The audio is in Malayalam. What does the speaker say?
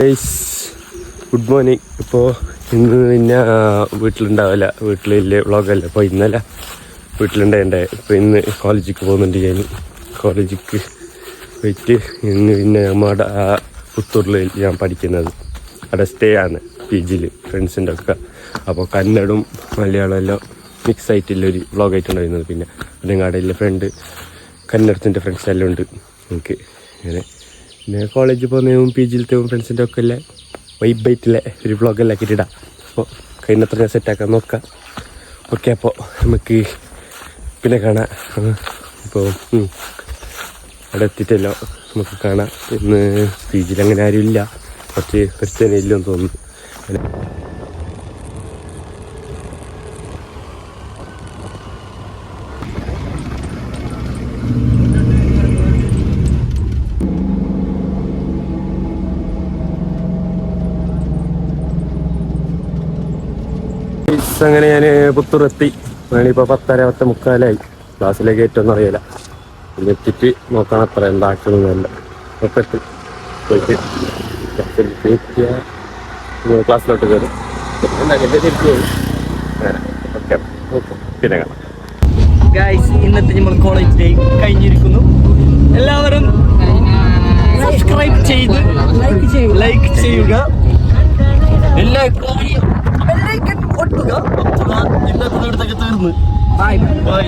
Good morning. ഇപ്പോൾ ഇന്ന് പിന്നെ വീട്ടിലുണ്ടാവില്ല, വീട്ടിലില്ല വ്ളോഗല്ല. അപ്പോൾ ഇന്നലെ വീട്ടിലുണ്ടായിണ്ടേ. ഇപ്പോൾ ഇന്ന് കോളേജിലേക്ക് പോകുന്നുണ്ട്. ഞാൻ കോളേജിലേക്ക് പോയിട്ട് ഇന്ന് പിന്നെ നമ്മുടെ പുത്തൂരിൽ ഞാൻ പഠിക്കുന്നത്. അവിടെ സ്റ്റേ ആണ് PGയിൽ ഫ്രണ്ട്സിൻ്റെ ഒക്കെ. അപ്പോൾ കന്നഡും മലയാളം എല്ലാം മിക്സ് ആയിട്ടുള്ളൊരു വ്ളോഗായിട്ടുണ്ടായിരുന്നത്. പിന്നെ ഞങ്ങളുടെ ഫ്രണ്ട് കന്നഡത്തിൻ്റെ ഫ്രണ്ട്സ് എല്ലാം ഉണ്ട് എനിക്ക്. അങ്ങനെ പിന്നെ കോളേജിൽ പോകുന്നതും PGയിലത്തെ ഫ്രണ്ട്സിൻ്റെ ഒക്കെ അല്ലേ വൈബായിട്ടില്ലേ ഒരു വ്ളോഗെല്ലാം ആക്കിയിട്ടിടാം. അപ്പോൾ കഴിഞ്ഞത്ര ഞാൻ സെറ്റാക്കാൻ നോക്കാം. ഓക്കെ, അപ്പോൾ നമുക്ക് പിന്നെ കാണാം. ഇപ്പോൾ അവിടെ എത്തിയിട്ടല്ലോ നമുക്ക് കാണാം. ഇന്ന് PGയിൽ അങ്ങനെ ആരും ഇല്ല, കുറച്ച് ക്രിസ്ത്യാനി ഇല്ലെന്ന് തോന്നുന്നു. അങ്ങനെ ഞാൻ പുത്തൂർ എത്തി. ഞാനിപ്പോൾ 10:30 ക്ലാസ്സിലേക്ക് ഏറ്റവും അറിയില്ല. പിന്നെ എത്തിയിട്ട് നോക്കണം അത്ര എന്താക്കണമെന്നല്ല. അപ്പോൾ എത്തി പോയിട്ട് ക്ലാസ്സിലോട്ട് കയറും. തിരിച്ചു പോകും. ഓക്കെ, പിന്നെ കാണാം. ഗൈസ്, ഇന്നത്തെ നമ്മൾ കോളേജ് ഡേ കഴിഞ്ഞിരിക്കുന്നു. എല്ലാവരും സബ്സ്ക്രൈബ് ചെയ്ത് ലൈക്ക് ചെയ്യുക. എല്ലാ ഒട്ടുക. ഇന്നത്തെ തീർന്ന് ബൈ.